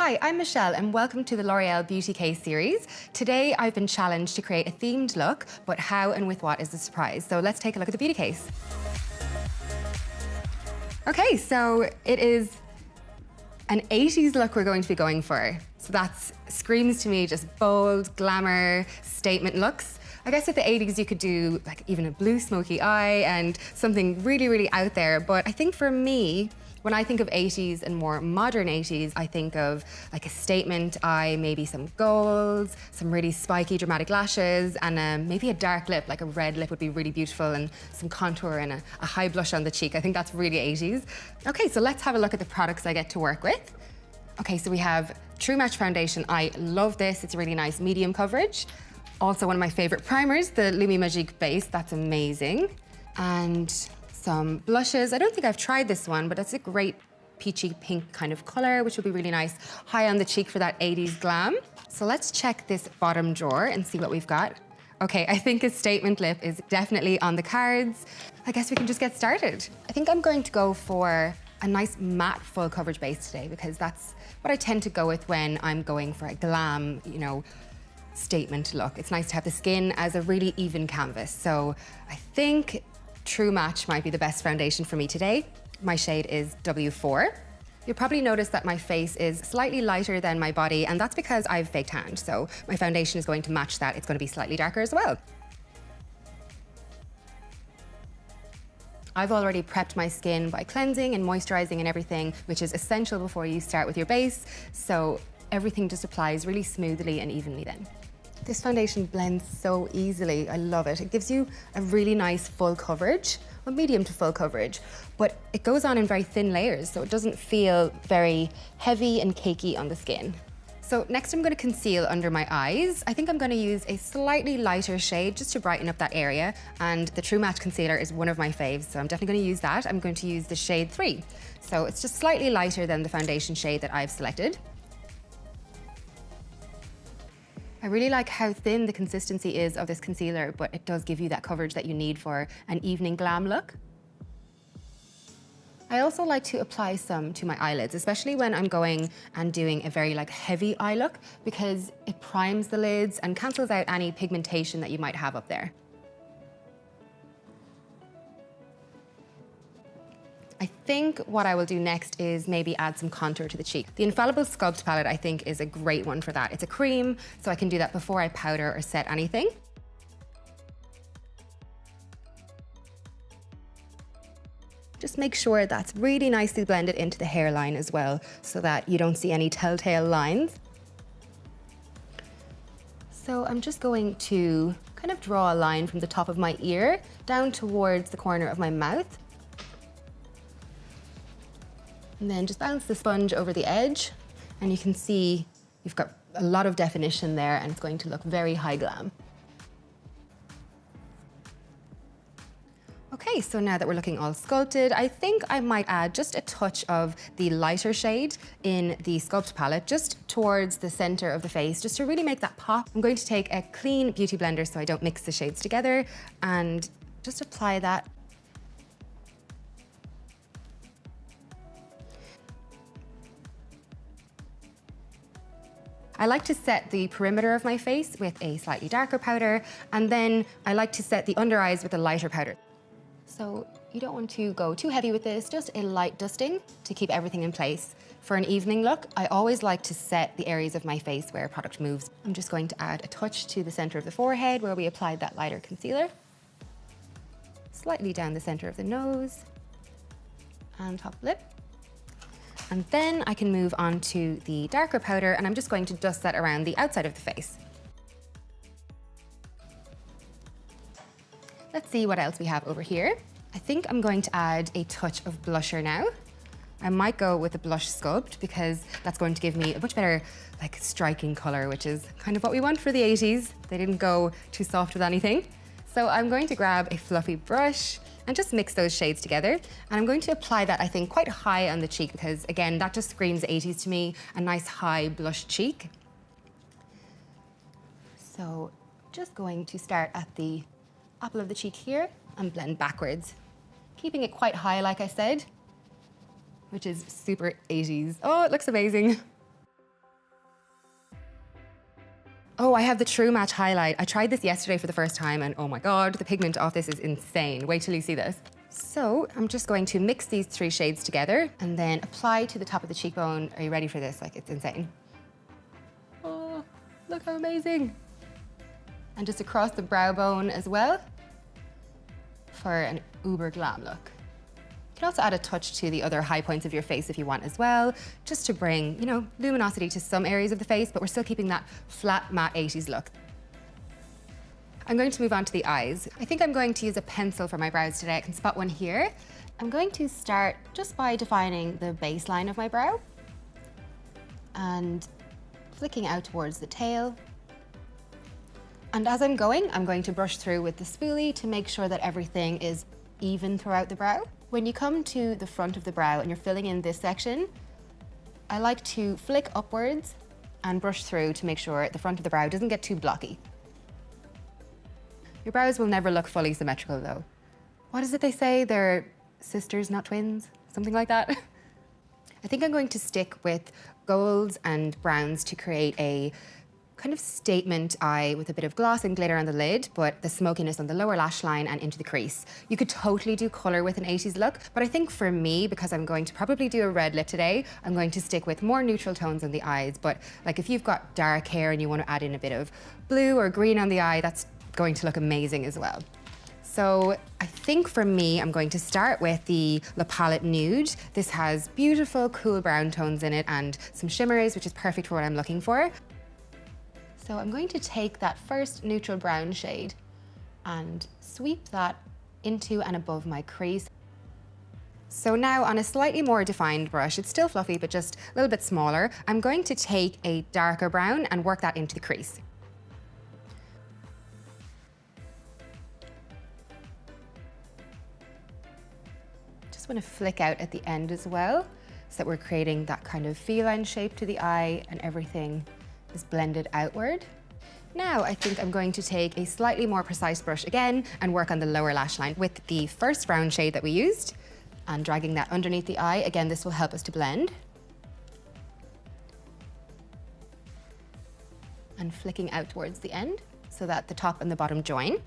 Hi, I'm Michelle and welcome to the L'Oreal Beauty Case series. Today I've been challenged to create a themed look, but how and with what is the surprise. So let's take a look at the beauty case. Okay, so it is an 80s look we're going to be going for. So that screams to me just bold, glamour, statement looks. I guess with the 80s you could do like even a blue smoky eye and something really, really out there. But I think for me, when I think of 80s and more modern 80s, I think of like a statement eye, maybe some golds, some really spiky dramatic lashes, and maybe a dark lip, like a red lip would be really beautiful, and some contour and a high blush on the cheek. I think that's really 80s. Okay, so let's have a look at the products I get to work with. Okay, so we have True Match Foundation. I love this. It's a really nice medium coverage. Also one of my favorite primers, the Lumi Magique base. That's amazing. And some blushes. I don't think I've tried this one, but it's a great peachy pink kind of color, which would be really nice. High on the cheek for that 80s glam. So let's check this bottom drawer and see what we've got. Okay, I think a statement lip is definitely on the cards. I guess we can just get started. I think I'm going to go for a nice matte full coverage base today because that's what I tend to go with when I'm going for a glam, you know, statement look. It's nice to have the skin as a really even canvas. So I think True Match might be the best foundation for me today. My shade is W4. You'll probably notice that my face is slightly lighter than my body, and that's because I've fake tanned. So my foundation is going to match that. It's going to be slightly darker as well. I've already prepped my skin by cleansing and moisturizing and everything, which is essential before you start with your base. So everything just applies really smoothly and evenly then. This foundation blends so easily. I love it. It gives you a really nice full coverage, or medium to full coverage, but it goes on in very thin layers, so it doesn't feel very heavy and cakey on the skin. So next I'm going to conceal under my eyes. I think I'm going to use a slightly lighter shade just to brighten up that area, and the True Match concealer is one of my faves, so I'm definitely going to use that. I'm going to use the shade 3. So it's just slightly lighter than the foundation shade that I've selected. I really like how thin the consistency is of this concealer, but it does give you that coverage that you need for an evening glam look. I also like to apply some to my eyelids, especially when I'm going and doing a very heavy eye look, because it primes the lids and cancels out any pigmentation that you might have up there. I think what I will do next is maybe add some contour to the cheek. The Infallible Sculpt palette, I think, is a great one for that. It's a cream, so I can do that before I powder or set anything. Just make sure that's really nicely blended into the hairline as well, so that you don't see any telltale lines. So I'm just going to kind of draw a line from the top of my ear down towards the corner of my mouth. And then just bounce the sponge over the edge, and you can see you've got a lot of definition there, and it's going to look very high glam. Okay, so now that we're looking all sculpted, I think I might add just a touch of the lighter shade in the Sculpt palette, just towards the center of the face, just to really make that pop. I'm going to take a clean beauty blender so I don't mix the shades together, and just apply that. I like to set the perimeter of my face with a slightly darker powder, and then I like to set the under eyes with a lighter powder. So you don't want to go too heavy with this, just a light dusting to keep everything in place. For an evening look, I always like to set the areas of my face where product moves. I'm just going to add a touch to the center of the forehead where we applied that lighter concealer. Slightly down the center of the nose and top lip. And then I can move on to the darker powder, and I'm just going to dust that around the outside of the face. Let's see what else we have over here. I think I'm going to add a touch of blusher now. I might go with a blush sculpt because that's going to give me a much better striking color, which is kind of what we want for the 80s. They didn't go too soft with anything. So I'm going to grab a fluffy brush and just mix those shades together. And I'm going to apply that, I think, quite high on the cheek because, again, that just screams 80s to me, a nice high blush cheek. So just going to start at the apple of the cheek here and blend backwards, keeping it quite high, like I said, which is super 80s. Oh, it looks amazing. Oh, I have the True Match highlight. I tried this yesterday for the first time and oh my God, the pigment off this is insane. Wait till you see this. So I'm just going to mix these 3 shades together and then apply to the top of the cheekbone. Are you ready for this? Like, it's insane. Oh, look how amazing. And just across the brow bone as well for an uber glam look. You can also add a touch to the other high points of your face if you want as well, just to bring, you know, luminosity to some areas of the face, but we're still keeping that flat, matte 80s look. I'm going to move on to the eyes. I think I'm going to use a pencil for my brows today. I can spot one here. I'm going to start just by defining the baseline of my brow and flicking out towards the tail. And as I'm going to brush through with the spoolie to make sure that everything is even throughout the brow. When you come to the front of the brow and you're filling in this section, I like to flick upwards and brush through to make sure the front of the brow doesn't get too blocky. Your brows will never look fully symmetrical though. What is it they say? They're sisters, not twins? Something like that. I think I'm going to stick with golds and browns to create a kind of statement eye with a bit of gloss and glitter on the lid, but the smokiness on the lower lash line and into the crease. You could totally do color with an 80s look, but I think for me, because I'm going to probably do a red lip today, I'm going to stick with more neutral tones on the eyes. But like if you've got dark hair and you want to add in a bit of blue or green on the eye, that's going to look amazing as well. So I think for me, I'm going to start with the La Palette Nude. This has beautiful, cool brown tones in it and some shimmers, which is perfect for what I'm looking for. So I'm going to take that first neutral brown shade and sweep that into and above my crease. So now on a slightly more defined brush, it's still fluffy, but just a little bit smaller, I'm going to take a darker brown and work that into the crease. Just want to flick out at the end as well, so that we're creating that kind of feline shape to the eye and everything is blended outward. Now I think I'm going to take a slightly more precise brush again and work on the lower lash line with the first brown shade that we used and dragging that underneath the eye. Again, this will help us to blend. And flicking out towards the end so that the top and the bottom join.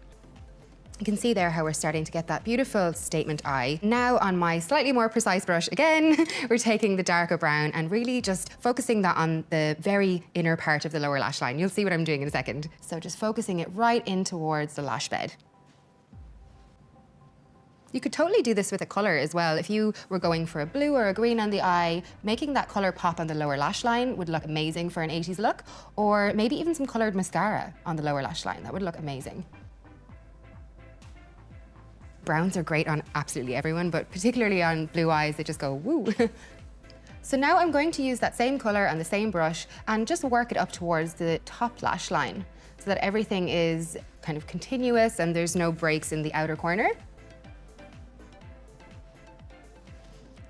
You can see there how we're starting to get that beautiful statement eye. Now on my slightly more precise brush again, we're taking the darker brown and really just focusing that on the very inner part of the lower lash line. You'll see what I'm doing in a second. So just focusing it right in towards the lash bed. You could totally do this with a color as well. If you were going for a blue or a green on the eye, making that color pop on the lower lash line would look amazing for an 80s look, or maybe even some colored mascara on the lower lash line. That would look amazing. Browns are great on absolutely everyone, but particularly on blue eyes, they just go woo. So now I'm going to use that same color and the same brush and just work it up towards the top lash line so that everything is kind of continuous and there's no breaks in the outer corner.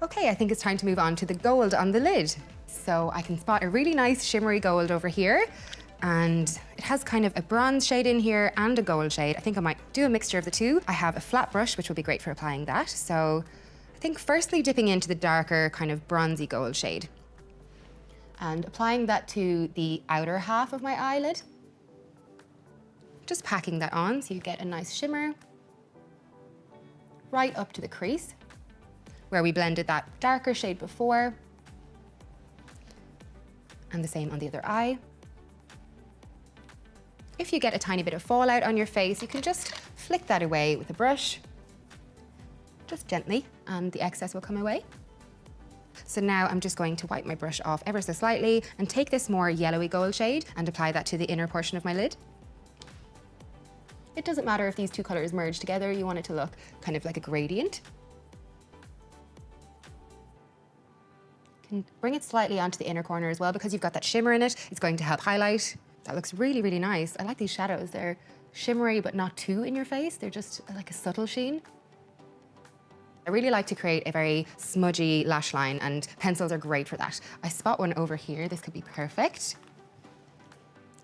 Okay, I think it's time to move on to the gold on the lid. So I can spot a really nice shimmery gold over here. And it has kind of a bronze shade in here and a gold shade. I think I might do a mixture of the two. I have a flat brush, which will be great for applying that. So I think firstly dipping into the darker kind of bronzy gold shade and applying that to the outer half of my eyelid. Just packing that on so you get a nice shimmer right up to the crease where we blended that darker shade before. And the same on the other eye. If you get a tiny bit of fallout on your face, you can just flick that away with a brush, just gently, and the excess will come away. So now I'm just going to wipe my brush off ever so slightly and take this more yellowy gold shade and apply that to the inner portion of my lid. It doesn't matter if these two colors merge together, you want it to look kind of like a gradient. You can bring it slightly onto the inner corner as well because you've got that shimmer in it. It's going to help highlight. That looks really, really nice. I like these shadows. They're shimmery, but not too in your face. They're just like a subtle sheen. I really like to create a very smudgy lash line and pencils are great for that. I spot one over here. This could be perfect.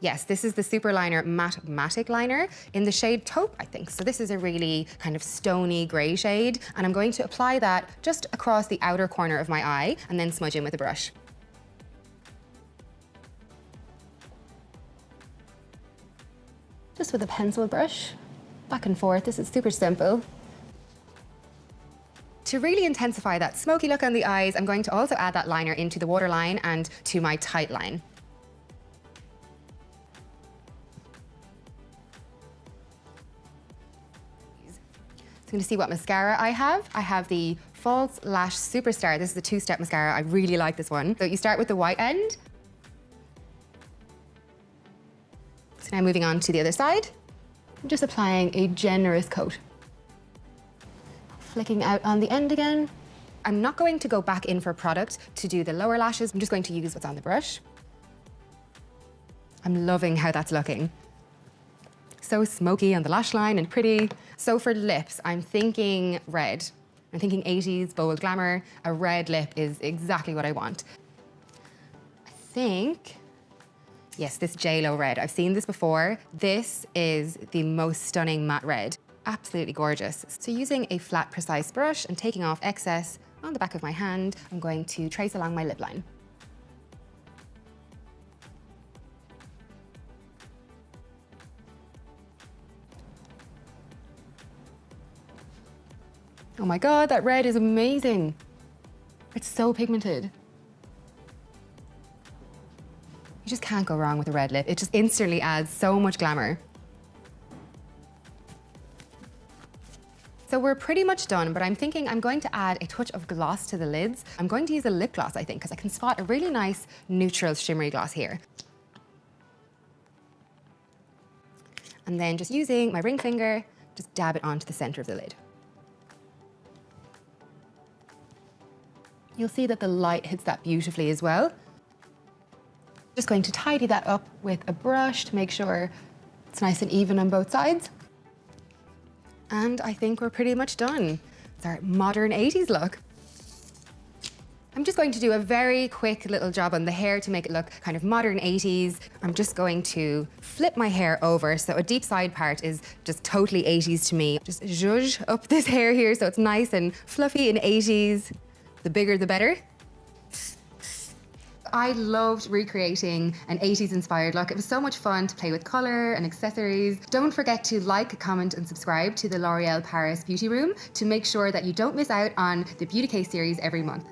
Yes, this is the Super Liner Matte Liner in the shade Taupe, I think. So this is a really kind of stony gray shade. And I'm going to apply that just across the outer corner of my eye and then smudge in with a brush. just with a pencil brush, back and forth. This is super simple. To really intensify that smoky look on the eyes, I'm going to also add that liner into the waterline and to my tight line. So I'm going to see what mascara I have. I have the False Lash Superstar. This is the two-step mascara. I really like this one. So you start with the white end. So now moving on to the other side. I'm just applying a generous coat. Flicking out on the end again. I'm not going to go back in for product to do the lower lashes. I'm just going to use what's on the brush. I'm loving how that's looking. So smoky on the lash line and pretty. So for lips, I'm thinking red. I'm thinking 80s, bold glamour. A red lip is exactly what I want. I think, yes, this JLo red. I've seen this before. This is the most stunning matte red. Absolutely gorgeous. So using a flat, precise brush and taking off excess on the back of my hand, I'm going to trace along my lip line. Oh my God, that red is amazing. It's so pigmented. You just can't go wrong with a red lip. It just instantly adds so much glamour. So we're pretty much done, but I'm thinking I'm going to add a touch of gloss to the lids. I'm going to use a lip gloss, I think, because I can spot a really nice neutral shimmery gloss here. And then just using my ring finger, just dab it onto the center of the lid. You'll see that the light hits that beautifully as well. Just going to tidy that up with a brush to make sure it's nice and even on both sides. And I think we're pretty much done. It's our modern 80s look. I'm just going to do a very quick little job on the hair to make it look kind of modern 80s. I'm just going to flip my hair over so a deep side part is just totally 80s to me. Just zhuzh up this hair here so it's nice and fluffy and 80s. The bigger the better. I loved recreating an 80s inspired look. It was so much fun to play with color and accessories. Don't forget to like, comment and subscribe to the L'Oreal Paris Beauty Room to make sure that you don't miss out on the Beauty Case series every month.